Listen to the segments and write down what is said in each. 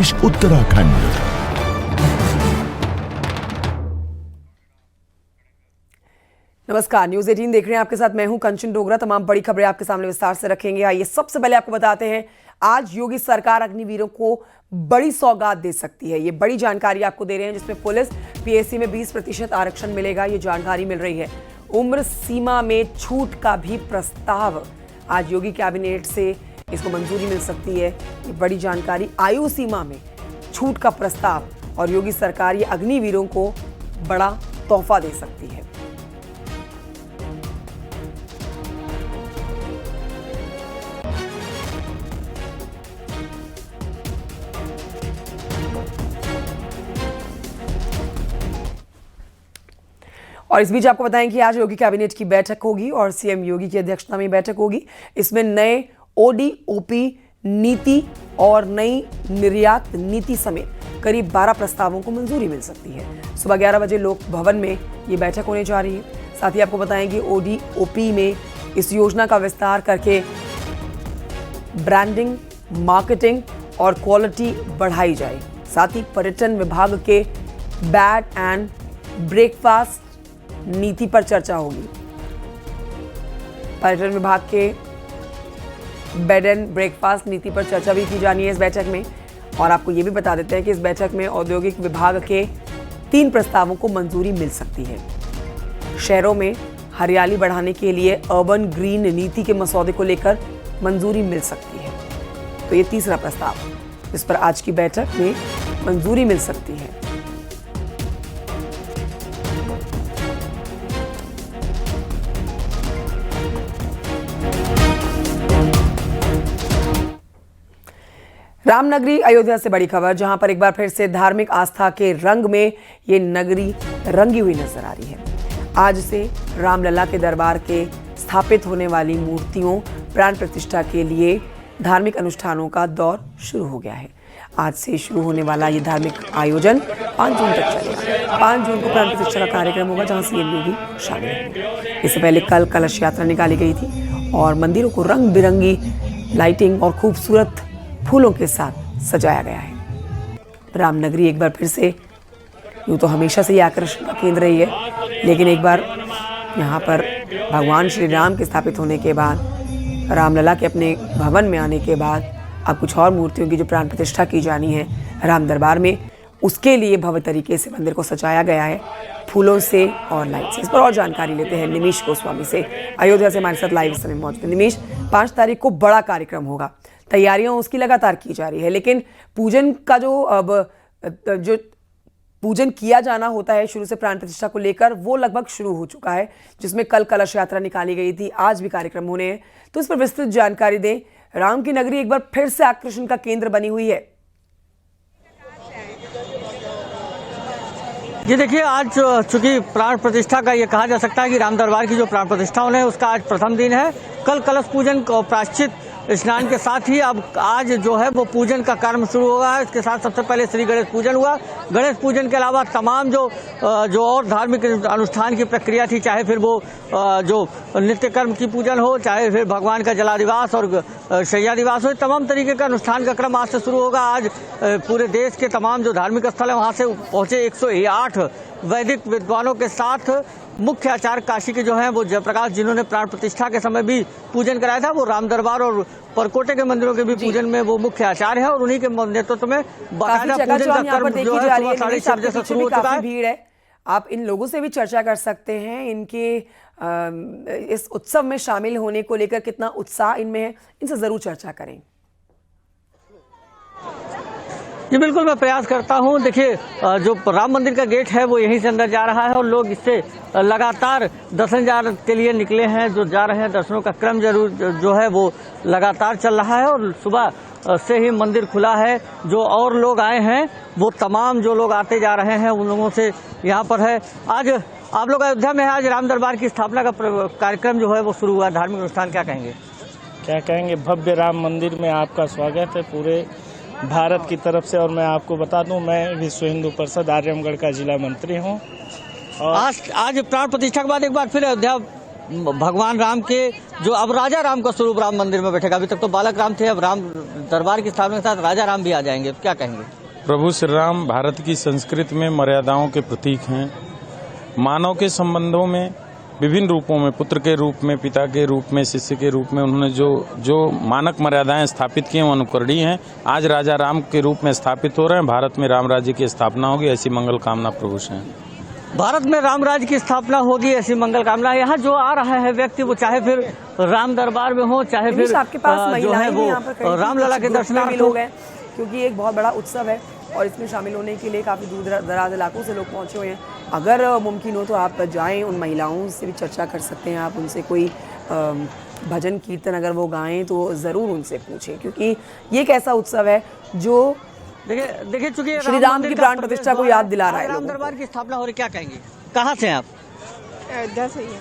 प्रदेश उत्तराखंड। नमस्कार, न्यूज 18 देख रहे हैं। आपके साथ मैं हूं कंचन डोगरा। तमाम बड़ी खबरें आपके सामने विस्तार से रखेंगे। आइए सबसे पहले आपको बताते हैं, आज योगी सरकार अग्निवीरों को बड़ी सौगात दे सकती है। ये बड़ी जानकारी आपको दे रहे हैं, जिसमें पुलिस पीएससी में 20% आरक्षण मिलेगा, ये जानकारी मिल रही है। उम्र सीमा में छूट का भी प्रस्ताव, आज योगी कैबिनेट से इसको मंजूरी मिल सकती है। ये बड़ी जानकारी, आयु सीमा में छूट का प्रस्ताव, और योगी सरकार ये अग्निवीरों को बड़ा तोहफा दे सकती है। और इस बीच आपको बताएं कि आज योगी कैबिनेट की बैठक होगी और सीएम योगी की अध्यक्षता में बैठक होगी। इसमें नए ओडीओपी नीति और नई निर्यात नीति समेत करीब 12 प्रस्तावों को मंजूरी मिल सकती है। सुबह 11 बजे लोक भवन में ये बैठक होने जा रही है। साथ ही आपको बताएं कि ओडीओपी में इस योजना का विस्तार करके ब्रांडिंग, मार्केटिंग और क्वालिटी बढ़ाई जाए। साथ ही पर्यटन विभाग के बेड एंड ब्रेकफास्ट नीति पर चर्चा होगी। पर्यटन विभाग के बेड एंड ब्रेकफास्ट नीति पर चर्चा भी की जानी है इस बैठक में। और आपको ये भी बता देते हैं कि इस बैठक में औद्योगिक विभाग के 3 प्रस्तावों को मंजूरी मिल सकती है। शहरों में हरियाली बढ़ाने के लिए अर्बन ग्रीन नीति के मसौदे को लेकर मंजूरी मिल सकती है। तो ये तीसरा प्रस्ताव, जिस पर आज की बैठक में मंजूरी मिल सकती है। रामनगरी अयोध्या से बड़ी खबर, जहां पर एक बार फिर से धार्मिक आस्था के रंग में ये नगरी रंगी हुई नजर आ रही है। आज से रामलला के दरबार के स्थापित होने वाली मूर्तियों प्राण प्रतिष्ठा के लिए धार्मिक अनुष्ठानों का दौर शुरू हो गया है। आज से शुरू होने वाला ये धार्मिक आयोजन 5 जून तक चलेगा। 5 जून को प्राण प्रतिष्ठा का कार्यक्रम होगा, जहां सीएम योगी शामिल होंगे। इससे पहले कल कलश यात्रा निकाली गई थी और मंदिरों को रंग बिरंगी लाइटिंग और खूबसूरत फूलों के साथ सजाया गया है। रामनगरी एक बार फिर से, यूँ तो हमेशा से ये आकर्षण का केंद्र रही है, लेकिन एक बार यहाँ पर भगवान श्री राम के स्थापित होने के बाद, रामलला के अपने भवन में आने के बाद, अब कुछ और मूर्तियों की जो प्राण प्रतिष्ठा की जानी है राम दरबार में, उसके लिए भव्य तरीके से मंदिर को सजाया गया है फूलों से और लाइट से। इस पर और जानकारी लेते हैं निमिष गोस्वामी से। अयोध्या से हमारे साथ लाइव इस समय मौजूद है। निमिष, 5 तारीख को बड़ा कार्यक्रम होगा, तैयारियां उसकी लगातार की जा रही है, लेकिन पूजन का जो पूजन किया जाना होता है शुरू से प्राण प्रतिष्ठा को लेकर, वो लगभग शुरू हो चुका है, जिसमें कल कलश यात्रा निकाली गई थी, आज भी कार्यक्रम होने हैं। तो इस पर विस्तृत जानकारी दें। राम की नगरी एक बार फिर से आकर्षण का केंद्र बनी हुई है। ये देखिए, आज चूंकि प्राण प्रतिष्ठा का ये कहा जा सकता है कि राम दरबार की जो प्राण प्रतिष्ठा होने है उसका आज प्रथम दिन है। कल कलश पूजन और प्रायश्चित स्नान के साथ ही अब आज जो है वो पूजन का कर्म शुरू होगा। इसके साथ सबसे पहले श्री गणेश पूजन हुआ। गणेश पूजन के अलावा तमाम जो और धार्मिक अनुष्ठान की प्रक्रिया थी, चाहे फिर वो जो नित्य कर्म की पूजन हो, चाहे फिर भगवान का जलादिवास और शैया दिवास हो, तमाम तरीके का अनुष्ठान का क्रम आज से शुरू होगा। आज पूरे देश के तमाम जो धार्मिक स्थल है वहाँ से पहुँचे 108 वैदिक विद्वानों के साथ मुख्य आचार्य काशी के जो हैं वो जयप्रकाश, जिन्होंने प्राण प्रतिष्ठा के समय भी पूजन कराया था, वो राम दरबार और परकोटे के मंदिरों के भी पूजन में वो मुख्य आचार्य है और उन्हीं के नेतृत्व में बाकायदा पूजन का कर्म जो है सुबह 6:30 बजे से शुरू हो चुका है। भीड़ है, आप इन लोगों से भी चर्चा कर सकते हैं, इनके इस उत्सव में शामिल होने को लेकर कितना उत्साह इनमें है, इनसे जरूर चर्चा करें। जी बिल्कुल, मैं प्रयास करता हूँ। देखिए, जो राम मंदिर का गेट है वो यहीं से अंदर जा रहा है और लोग इससे लगातार दर्शन के लिए निकले हैं, जो जा रहे हैं। दर्शनों का क्रम जरूर जो है वो लगातार चल रहा है और सुबह से ही मंदिर खुला है। जो और लोग आए हैं वो तमाम जो लोग आते जा रहे हैं उन लोगों से यहाँ पर है। आज आप लोग अयोध्या में है, आज राम दरबार की स्थापना का कार्यक्रम जो है वो शुरू हुआ। धार्मिक अनुष्ठान क्या कहेंगे? क्या कहेंगे, भव्य राम मंदिर में आपका स्वागत है पूरे भारत की तरफ से। और मैं आपको बता दूं, मैं विश्व हिंदू परिषद आजमगढ़ का जिला मंत्री हूं। और आज प्राण प्रतिष्ठा के बाद एक बार फिर अयोध्या भगवान राम के जो अब राजा राम का स्वरूप राम मंदिर में बैठेगा। अभी तक तो बालक राम थे, अब राम दरबार की स्थापना के साथ राजा राम भी आ जाएंगे, क्या कहेंगे? प्रभु श्री राम भारत की संस्कृति में मर्यादाओं के प्रतीक हैं। मानव के संबंधों में विभिन्न रूपों में, पुत्र के रूप में, पिता के रूप में, शिष्य के रूप में उन्होंने जो मानक मर्यादाएं स्थापित की हैं वो अनुकरणीय हैं। आज राजा राम के रूप में स्थापित हो रहे हैं। भारत में राम राज्य की स्थापना होगी, ऐसी मंगल कामना प्रभु से है। भारत में राम राज्य की स्थापना होगी, ऐसी मंगल कामना। यहाँ जो आ रहा है व्यक्ति, वो चाहे फिर राम दरबार में हो, चाहे फिर आपके पास जो है वो रामलला के दर्शनार्थी लोग हैं, क्योंकि एक बहुत बड़ा उत्सव है और इसमें शामिल होने के लिए काफ़ी दूर दराज इलाकों से लोग पहुंचे हुए हैं। अगर मुमकिन हो तो आप जाएं, उन महिलाओं से भी चर्चा कर सकते हैं आप, उनसे कोई भजन कीर्तन अगर वो गाएं तो ज़रूर उनसे पूछें, क्योंकि ये एक ऐसा उत्सव है जो देखिए चूंकि श्री राम की प्राण प्रतिष्ठा को याद दिला रहा है। राम दरबार की स्थापना हो रही, क्या कहेंगे? कहाँ से हैं आप? अयोध्या से ही है।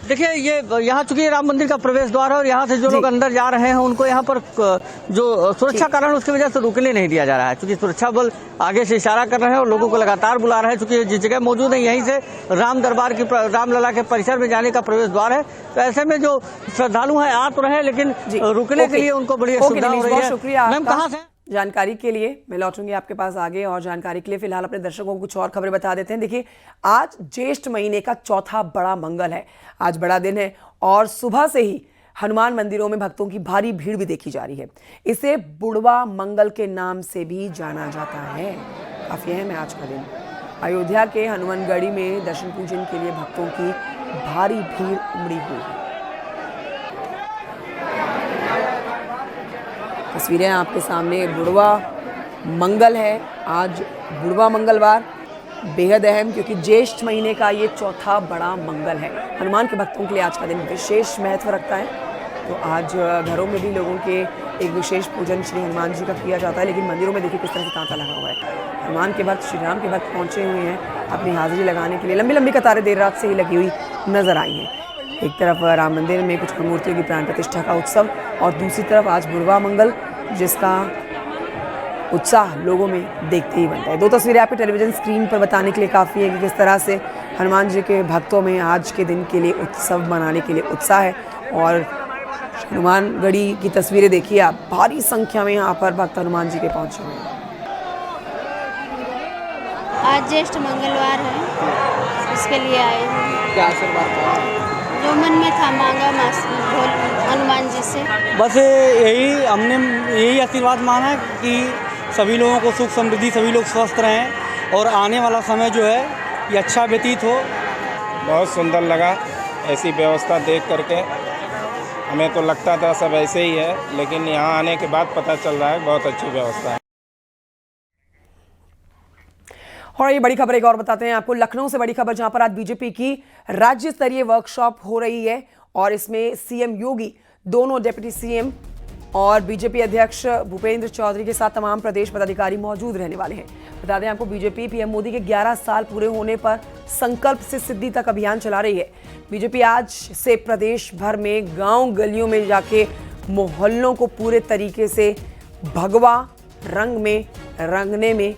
देखिए ये यहाँ चूंकि राम मंदिर का प्रवेश द्वार है और यहाँ से जो लोग अंदर जा रहे हैं उनको यहाँ पर जो सुरक्षा कारण उसकी वजह से रुकने नहीं दिया जा रहा है, क्योंकि सुरक्षा बल आगे से इशारा कर रहे हैं और लोगों को लगातार बुला रहे हैं। चूंकि जिस जगह मौजूद है यहीं से राम दरबार की रामलला के परिसर में जाने का प्रवेश द्वार है, तो ऐसे में जो श्रद्धालु है आ तो रहे, लेकिन रुकने के लिए उनको बड़ी सुविधा हो रही है। शुक्रिया मैम, कहाँ से जानकारी के लिए? मैं लौटूंगी आपके पास आगे और जानकारी के लिए फिलहाल अपने दर्शकों को कुछ और खबरें बता देते हैं। देखिए, आज ज्येष्ठ महीने का चौथा बड़ा मंगल है, आज बड़ा दिन है और सुबह से ही हनुमान मंदिरों में भक्तों की भारी भीड़ भी देखी जा रही है। इसे बुढ़वा मंगल के नाम से भी जाना जाता है। काफी अहम है आज का दिन। अयोध्या के हनुमानगढ़ी में दर्शन पूजन के लिए भक्तों की भारी भीड़ उमड़ी हुई है। तस्वीरें आपके सामने। बुढ़वा मंगल है, आज बुढ़वा मंगलवार बेहद अहम, क्योंकि ज्येष्ठ महीने का ये चौथा बड़ा मंगल है। हनुमान के भक्तों के लिए आज का दिन विशेष महत्व रखता है, तो आज घरों में भी लोगों के एक विशेष पूजन श्री हनुमान जी का किया जाता है। लेकिन मंदिरों में देखिए किस तरह से तांता लगा हुआ है। हनुमान के भक्त, श्री राम के भक्त पहुँचे हुए हैं अपनी हाजिरी लगाने के लिए। लंबी लंबी कतारें देर रात से ही लगी हुई नजर आई हैं। एक तरफ राम मंदिर में कुछ मूर्तियों की प्राण प्रतिष्ठा का उत्सव और दूसरी तरफ आज बुढ़वा मंगल, जिसका उत्साह लोगों में देखते ही बनता है। दो तस्वीरें आपके टेलीविजन स्क्रीन पर बताने के लिए काफ़ी है कि किस तरह से हनुमान जी के भक्तों में आज के दिन के लिए उत्सव मनाने के लिए उत्साह है। और हनुमानगढ़ी की तस्वीरें देखिए आप, भारी संख्या में यहाँ पर भक्त हनुमान जी के पहुँचे हुए हैं। आज ज्येष्ठ मंगलवार है, इसके लिए आए हैं। क्या आशीर्वाद जो मन में था मांगा हनुमान जी से। बस हमने यही आशीर्वाद माना कि सभी लोगों को सुख समृद्धि, सभी लोग स्वस्थ रहें और आने वाला समय जो है ये अच्छा व्यतीत हो। बहुत सुंदर लगा ऐसी व्यवस्था देख करके। हमें तो लगता था सब ऐसे ही है, लेकिन यहाँ आने के बाद पता चल रहा है बहुत अच्छी व्यवस्था है। और ये बड़ी खबर एक और बताते हैं आपको, लखनऊ से बड़ी खबर, जहां पर आज बीजेपी की राज्य स्तरीय वर्कशॉप हो रही है और इसमें सीएम योगी, दोनों डिप्टी सीएम और बीजेपी अध्यक्ष भूपेंद्र चौधरी के साथ तमाम प्रदेश पदाधिकारी मौजूद रहने वाले हैं। बता दें आपको, बीजेपी पीएम मोदी के 11 साल पूरे होने पर संकल्प से सिद्धि तक अभियान चला रही है। बीजेपी आज से प्रदेश भर में गांव गलियों में जाके मोहल्लों को पूरे तरीके से भगवा रंग में रंगने में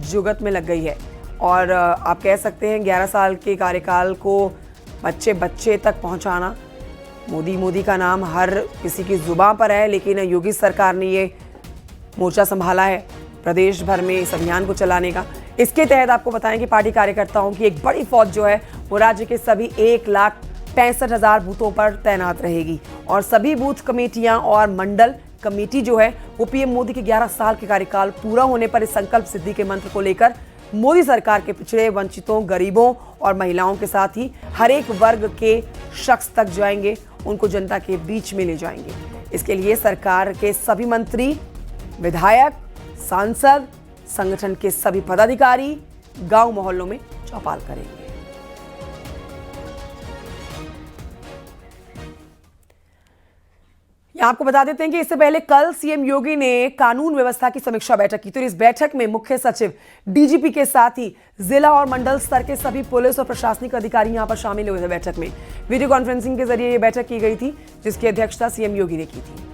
जुगत में लग गई है। और आप कह सकते हैं 11 साल के कार्यकाल को बच्चे बच्चे तक पहुंचाना, मोदी का नाम हर किसी की जुबान पर है, लेकिन योगी सरकार ने ये मोर्चा संभाला है प्रदेश भर में इस अभियान को चलाने का। इसके तहत आपको बताएं कि पार्टी कार्यकर्ताओं की एक बड़ी फौज जो है वो राज्य के सभी 1,65,000 बूथों पर तैनात रहेगी और सभी बूथ कमेटियां और मंडल कमेटी जो है वो पीएम मोदी के 11 साल के कार्यकाल पूरा होने पर इस संकल्प सिद्धि के मंत्र को लेकर मोदी सरकार के पिछड़े, वंचितों, गरीबों और महिलाओं के साथ ही हर एक वर्ग के शख्स तक जाएंगे, उनको जनता के बीच में ले जाएंगे। इसके लिए सरकार के सभी मंत्री, विधायक, सांसद, संगठन के सभी पदाधिकारी गांव मोहल्लों में चौपाल करेंगे। आपको बता देते हैं कि इससे पहले कल सीएम योगी ने कानून व्यवस्था की समीक्षा बैठक की। तो इस बैठक में मुख्य सचिव, डीजीपी के साथ ही जिला और मंडल स्तर के सभी पुलिस और प्रशासनिक अधिकारी यहां पर शामिल हुए थे। बैठक में वीडियो कॉन्फ्रेंसिंग के जरिए यह बैठक की गई थी, जिसकी अध्यक्षता सीएम योगी ने की थी।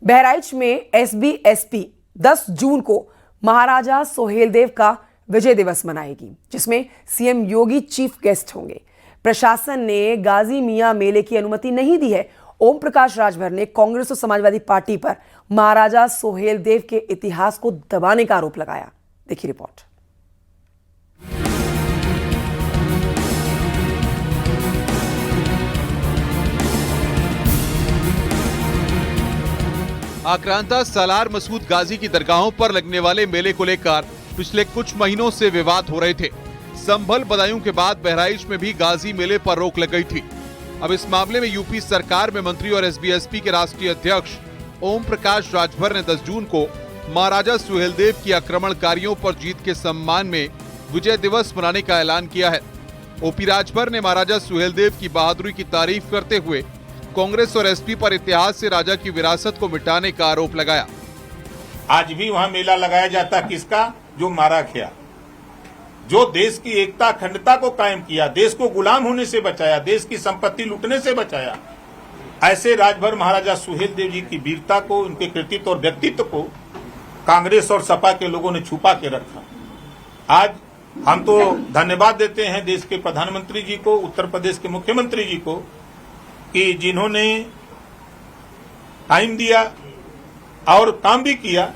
बहराइच में एसबी एसपी 10 जून को महाराजा सोहेलदेव का विजय दिवस मनाएगी, जिसमें सीएम योगी चीफ गेस्ट होंगे। प्रशासन ने गाजी मियां मेले की अनुमति नहीं दी है। ओम प्रकाश राजभर ने कांग्रेस और समाजवादी पार्टी पर महाराजा सोहेलदेव के इतिहास को दबाने का आरोप लगाया। देखिए रिपोर्ट। आक्रांता सालार मसूद गाजी की दरगाहों पर लगने वाले मेले को लेकर पिछले कुछ महीनों से विवाद हो रहे थे। संभल बदायूं के बाद बहराइच में भी गाजी मेले पर रोक लग गई थी। अब इस मामले में यूपी सरकार में मंत्री और एसबीएसपी के राष्ट्रीय अध्यक्ष ओम प्रकाश राजभर ने 10 जून को महाराजा सुहेलदेव की आक्रमणकारियों पर जीत के सम्मान में विजय दिवस मनाने का ऐलान किया है। ओपी राजभर ने महाराजा सुहेलदेव की बहादुरी की तारीफ करते हुए कांग्रेस और एसपी पर इतिहास से राजा की विरासत को मिटाने का आरोप लगाया। आज भी वहाँ मेला लगाया जाता किसका? जो मारा गया, जो देश की एकता अखंडता को कायम किया, देश को गुलाम होने से बचाया, देश की संपत्ति लूटने से बचाया। ऐसे राजभर महाराजा सुहेलदेव जी की वीरता को, उनके कृतित्व और व्यक्तित्व को कांग्रेस और सपा के लोगों ने छुपा के रखा। आज हम तो धन्यवाद देते हैं देश के प्रधानमंत्री जी को, उत्तर प्रदेश के मुख्यमंत्री जी को, कि जिन्होंने टाइम दिया और काम भी किया।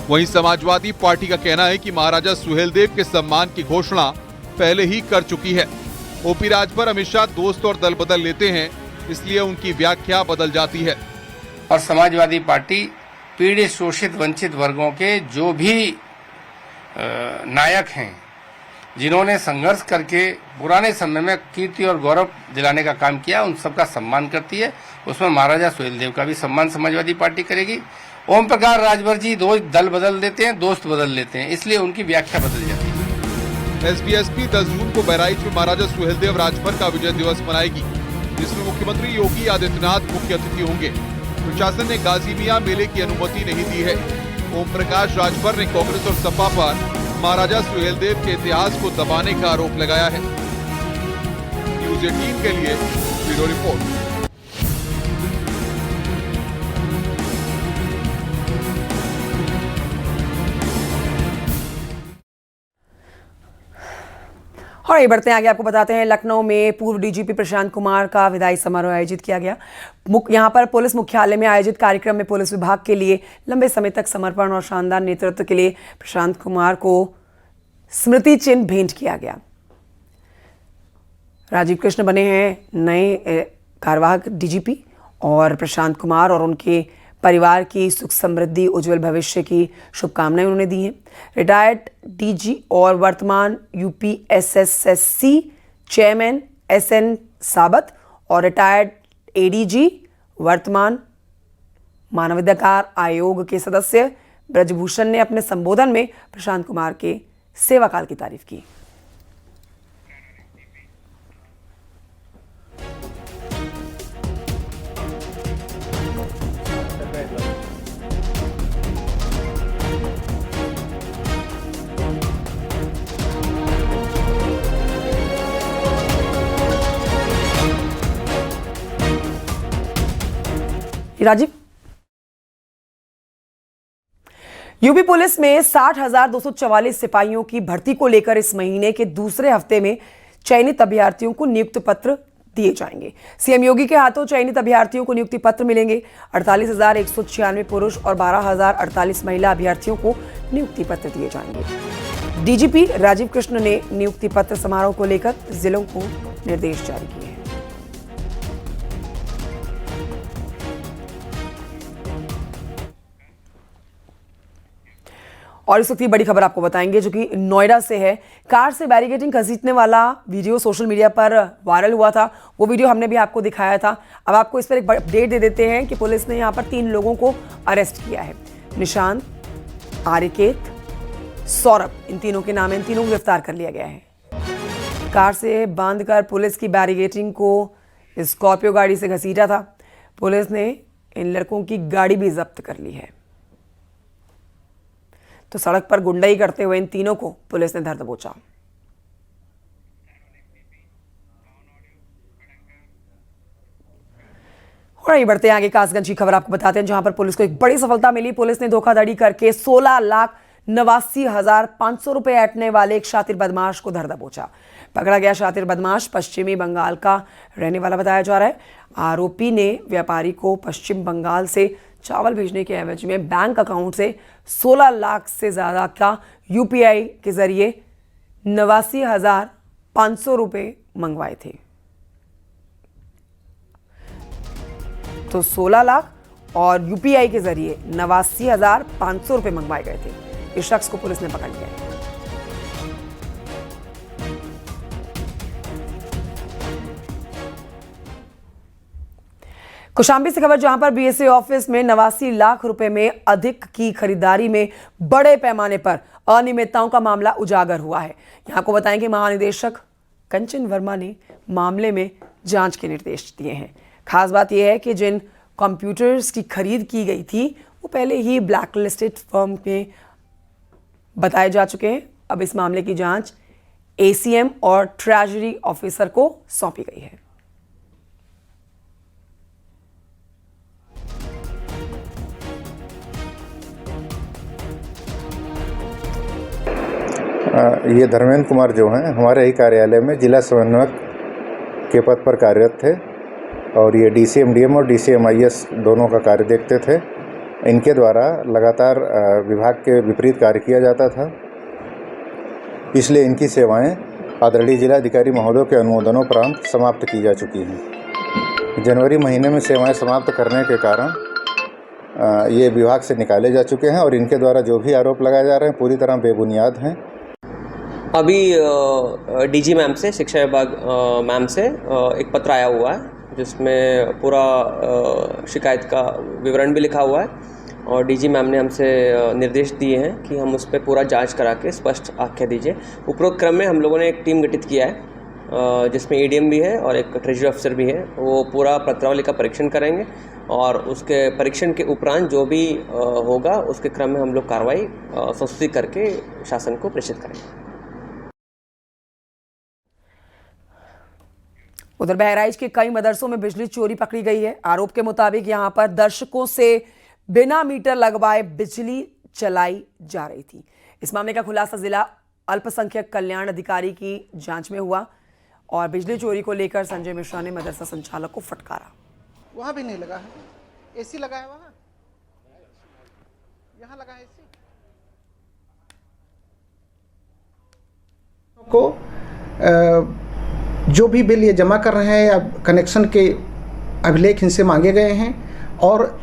वहीं समाजवादी पार्टी का कहना है कि महाराजा सुहेलदेव के सम्मान की घोषणा पहले ही कर चुकी है। ओपी राजभर हमेशा दोस्त और दल बदल लेते हैं, इसलिए उनकी व्याख्या बदल जाती है। और समाजवादी पार्टी पीड़ित, शोषित, वंचित वर्गों के जो भी नायक हैं, जिन्होंने संघर्ष करके पुराने समय में कीर्ति और गौरव दिलाने का काम किया, उन सबका सम्मान करती है। उसमें महाराजा सुहेलदेव का भी सम्मान समाजवादी पार्टी करेगी। ओम प्रकाश राजभर जी दल बदल देते हैं, दोस्त बदल लेते हैं, इसलिए उनकी व्याख्या बदल जाती है। एसबीएसपी 10 जून को बहराइच में महाराजा सुहेलदेव राजभर का विजय दिवस मनाएगी, जिसमें मुख्यमंत्री योगी आदित्यनाथ मुख्य अतिथि होंगे। प्रशासन ने गाजी मियां मेले की अनुमति नहीं दी है। ओम प्रकाश राजभर ने कांग्रेस और सपा पर महाराजा सुहेलदेव के इतिहास को दबाने का आरोप लगाया है। न्यूज़ 18 के लिए ब्यूरो रिपोर्ट। और ये बढ़ते हैं आगे, आपको बताते हैं लखनऊ में पूर्व डीजीपी प्रशांत कुमार का विदाई समारोह आयोजित किया गया। यहां पर पुलिस मुख्यालय में आयोजित कार्यक्रम में पुलिस विभाग के लिए लंबे समय तक समर्पण और शानदार नेतृत्व के लिए प्रशांत कुमार को स्मृति चिन्ह भेंट किया गया। राजीव कृष्ण बने हैं नए कार्यवाहक डीजीपी और प्रशांत कुमार और उनके परिवार की सुख समृद्धि, उज्जवल भविष्य की शुभकामनाएं उन्होंने दी हैं। रिटायर्ड डीजी और वर्तमान यूपीएसएसएससी चेयरमैन एसएन साबत और रिटायर्ड एडीजी, वर्तमान मानवाधिकार आयोग के सदस्य ब्रजभूषण ने अपने संबोधन में प्रशांत कुमार के सेवाकाल की तारीफ की। राजीव, यूपी पुलिस में 60,244 सिपाहियों की भर्ती को लेकर इस महीने के दूसरे हफ्ते में चयनित अभ्यर्थियों को नियुक्ति पत्र दिए जाएंगे। सीएम योगी के हाथों चयनित अभ्यर्थियों को नियुक्ति पत्र मिलेंगे। 48,196 पुरुष और 12,048 महिला अभ्यर्थियों को नियुक्ति पत्र दिए जाएंगे। डीजीपी राजीव कृष्ण ने नियुक्ति पत्र समारोह को लेकर जिलों को निर्देश जारी किए हैं। और इस वक्त की बड़ी खबर आपको बताएंगे जो कि नोएडा से है। कार से बैरिकेडिंग घसीटने वाला वीडियो सोशल मीडिया पर वायरल हुआ था। वो वीडियो हमने भी आपको दिखाया था। अब आपको इस पर एक अपडेट दे देते हैं कि पुलिस ने यहां पर 3 लोगों को अरेस्ट किया है। निशांत, आरिकेत, सौरभ, इन तीनों के नाम, इन तीनों को गिरफ्तार कर लिया गया है। कार से बांधकर पुलिस की बैरिकेडिंग को स्कॉर्पियो गाड़ी से घसीटा था। पुलिस ने इन लड़कों की गाड़ी भी जब्त कर ली है। तो सड़क पर गुंडाई करते हुए इन तीनों को पुलिस ने धर दबोचा। और आइए बढ़ते हैं आगे। कासगंज की खबर आपको बताते हैं, जहां पर पुलिस को एक बड़ी सफलता मिली। पुलिस ने धोखाधड़ी करके 16,89,500 रुपए ऐंठने वाले एक शातिर बदमाश को धर दबोचा। पकड़ा गया शातिर बदमाश पश्चिमी बंगाल का रहने वाला बताया जा रहा है। आरोपी ने व्यापारी को पश्चिम बंगाल से चावल भेजने के एवज में बैंक अकाउंट से 16 लाख से ज्यादा का यूपीआई के जरिए 89,500 रुपए मंगवाए थे। तो 16 लाख और यूपीआई के जरिए 89,500 रुपए मंगवाए गए थे। इस शख्स को पुलिस ने पकड़ लिया है। कौशाम्बी से खबर, जहां पर बीएसए ऑफिस में 89 लाख रुपए में अधिक की खरीदारी में बड़े पैमाने पर अनियमितताओं का मामला उजागर हुआ है। यहां को बताएं कि महानिदेशक कंचन वर्मा ने मामले में जांच के निर्देश दिए हैं। खास बात यह है कि जिन कंप्यूटर्स की खरीद की गई थी वो पहले ही ब्लैकलिस्टेड फर्म में बताए जा चुके हैं। अब इस मामले की जांच एसीएम और ट्रेजरी ऑफिसर को सौंपी गई है। ये धर्मेंद्र कुमार जो हैं हमारे ही कार्यालय में जिला समन्वयक के पद पर कार्यरत थे और ये डीसीएमडीएम और डीसीएमआईएस दोनों का कार्य देखते थे। इनके द्वारा लगातार विभाग के विपरीत कार्य किया जाता था, इसलिए इनकी सेवाएं आदरणीय जिलाधिकारी महोदय के अनुमोदनोपरांत समाप्त की जा चुकी हैं। जनवरी महीने में सेवाएं समाप्त करने के कारण ये विभाग से निकाले जा चुके हैं और इनके द्वारा जो भी आरोप लगाए जा रहे हैं पूरी तरह बेबुनियाद हैं। अभी डीजी मैम से, शिक्षा विभाग मैम से एक पत्र आया हुआ है जिसमें पूरा शिकायत का विवरण भी लिखा हुआ है और डीजी मैम ने हमसे निर्देश दिए हैं कि हम उस पर पूरा जांच करा के स्पष्ट आख्या दीजिए। उपरोक्त क्रम में हम लोगों ने एक टीम गठित किया है जिसमें एडीएम भी है और एक ट्रेजरी ऑफिसर भी है। वो पूरा पत्रावली का परीक्षण करेंगे और उसके परीक्षण के उपरांत जो भी होगा उसके क्रम में हम लोग कार्रवाई संस्तुति करके शासन को प्रेषित करेंगे। उधर बहराइच के कई मदरसों में बिजली चोरी पकड़ी गई है। आरोप के मुताबिक यहां पर दर्शकों से बिना मीटर लगवाए बिजली चलाई जा रही थी। इस मामले का खुलासा जिला अल्पसंख्यक कल्याण अधिकारी की जांच में हुआ और बिजली चोरी को लेकर संजय मिश्रा ने मदरसा संचालक को फटकारा। वहां भी नहीं लगा है, एसी लगा है, वहां यहां लगा है एसी को जो भी बिल ये जमा कर रहे हैं या कनेक्शन के अभिलेख इनसे मांगे गए हैं और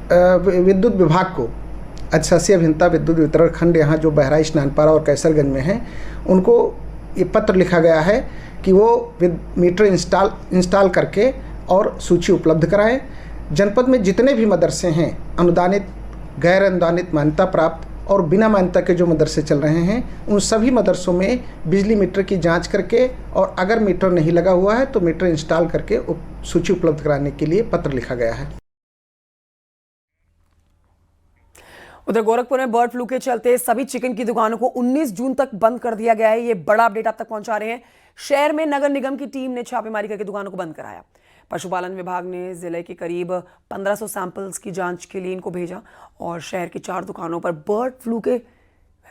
विद्युत विभाग को अधिशासी अभियंता विद्युत वितरण खंड यहाँ जो बहराइच नानपारा और कैसरगंज में हैं उनको ये पत्र लिखा गया है कि वो मीटर इंस्टॉल करके और सूची उपलब्ध कराएं। जनपद में जितने भी मदरसे हैं अनुदानित, गैर अनुदानित, मान्यता प्राप्त और बिना मान्यता के जो मदरसे चल रहे हैं उन सभी मदरसों में बिजली मीटर की जांच करके और अगर मीटर नहीं लगा हुआ है तो मीटर इंस्टॉल करके सूची उपलब्ध कराने के लिए पत्र लिखा गया है। उधर गोरखपुर में बर्ड फ्लू के चलते सभी चिकन की दुकानों को 19 जून तक बंद कर दिया गया है। ये बड़ा अपडेट आप तक पहुंचा रहे हैं। शहर में नगर निगम की टीम ने छापेमारी करके दुकानों को बंद कराया। पशुपालन विभाग ने जिले के करीब 1500 सैंपल्स की जांच के लिए इनको भेजा और शहर की 4 दुकानों पर बर्ड फ्लू के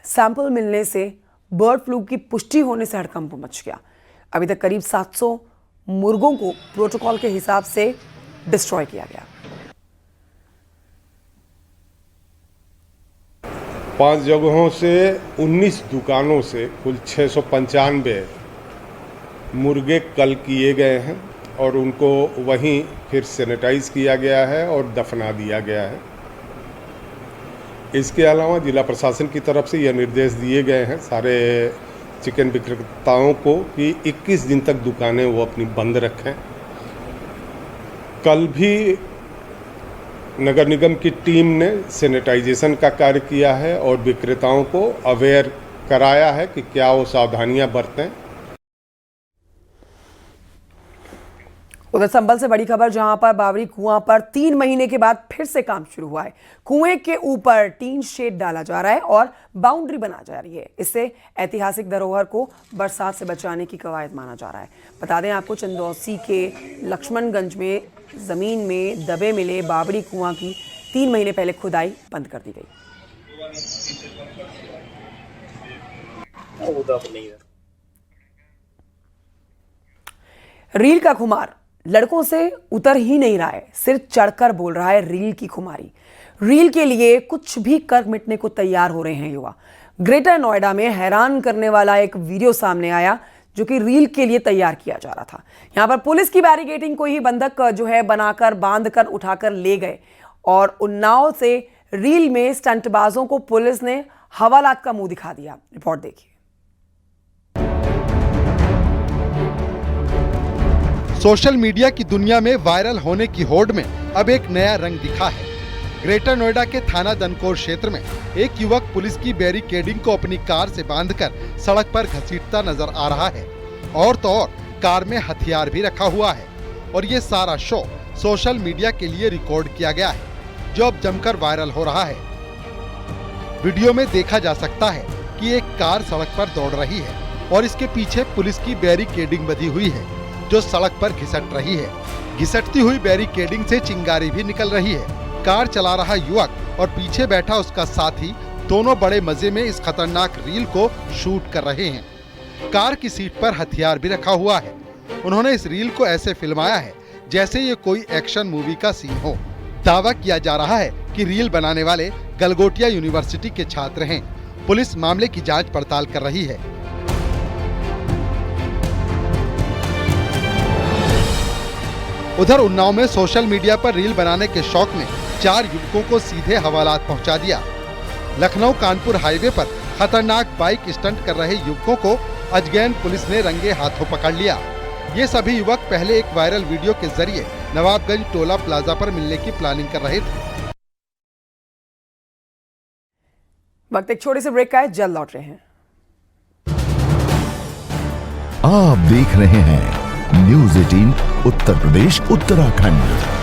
सैंपल मिलने से बर्ड फ्लू की पुष्टि होने से हड़कंप मच गया। अभी तक करीब 700 मुर्गों को प्रोटोकॉल के हिसाब से डिस्ट्रॉय किया गया। 5 जगहों से 19 दुकानों से कुल 695 मुर्गे कल किए गए हैं और उनको वहीं फिर सैनिटाइज किया गया है और दफना दिया गया है। इसके अलावा जिला प्रशासन की तरफ से यह निर्देश दिए गए हैं सारे चिकन विक्रेताओं को कि 21 दिन तक दुकानें वो अपनी बंद रखें। कल भी नगर निगम की टीम ने सैनिटाइजेशन का कार्य किया है और विक्रेताओं को अवेयर कराया है कि क्या वो सावधानियां बरतें। उधर संभल से बड़ी खबर, जहां पर बावरी कुआं पर 3 महीने के बाद फिर से काम शुरू हुआ है। कुएं के ऊपर टीन शेड डाला जा रहा है और बाउंड्री बना जा रही है। इससे ऐतिहासिक धरोहर को बरसात से बचाने की कवायद माना जा रहा है। बता दें आपको, चंदौसी के लक्ष्मणगंज में जमीन में दबे मिले बाबरी कुआं की 3 महीने पहले खुदाई बंद कर दी गई। रील का खुमार लड़कों से उतर ही नहीं रहा है, सिर चढ़कर बोल रहा है रील की खुमारी। रील के लिए कुछ भी कर मिटने को तैयार हो रहे हैं युवा। ग्रेटर नोएडा में हैरान करने वाला एक वीडियो सामने आया जो कि रील के लिए तैयार किया जा रहा था। यहां पर पुलिस की बैरिकेडिंग को ही बंधक जो है बनाकर बांधकर उठाकर ले गए और उन्नाव से रील में स्टंटबाजों को पुलिस ने हवालात का मुंह दिखा दिया। रिपोर्ट देखिए। सोशल मीडिया की दुनिया में वायरल होने की होड़ में अब एक नया रंग दिखा है। ग्रेटर नोएडा के थाना दनकोर क्षेत्र में एक युवक पुलिस की बैरिकेडिंग को अपनी कार से बांधकर सड़क पर घसीटता नजर आ रहा है और तो और कार में हथियार भी रखा हुआ है और ये सारा शो सोशल मीडिया के लिए रिकॉर्ड किया गया है जो अब जमकर वायरल हो रहा है। वीडियो में देखा जा सकता है कि एक कार सड़क पर दौड़ रही है और इसके पीछे पुलिस की बैरिकेडिंग बंधी हुई है जो सड़क पर घिसट रही है। घिसटती हुई बैरिकेडिंग से चिंगारी भी निकल रही है। कार चला रहा युवक और पीछे बैठा उसका साथी दोनों बड़े मजे में इस खतरनाक रील को शूट कर रहे हैं। कार की सीट पर हथियार भी रखा हुआ है। उन्होंने इस रील को ऐसे फिल्माया है जैसे ये कोई एक्शन मूवी का सीन हो। दावा किया जा रहा है कि रील बनाने वाले गलगोटिया यूनिवर्सिटी के छात्र हैं। पुलिस मामले की जांच पड़ताल कर रही है। उधर उन्नाव में सोशल मीडिया पर रील बनाने के शौक में 4 युवकों को सीधे हवालात पहुंचा दिया। लखनऊ कानपुर हाईवे पर खतरनाक बाइक स्टंट कर रहे युवकों को अजगैन पुलिस ने रंगे हाथों पकड़ लिया। ये सभी युवक पहले एक वायरल वीडियो के जरिए नवाबगंज टोला प्लाजा पर मिलने की प्लानिंग कर रहे थे। वक्त एक छोटे से ब्रेक का है, जल्द लौट रहे हैं। आप देख रहे हैं न्यूज़ 18 उत्तर प्रदेश उत्तराखंड।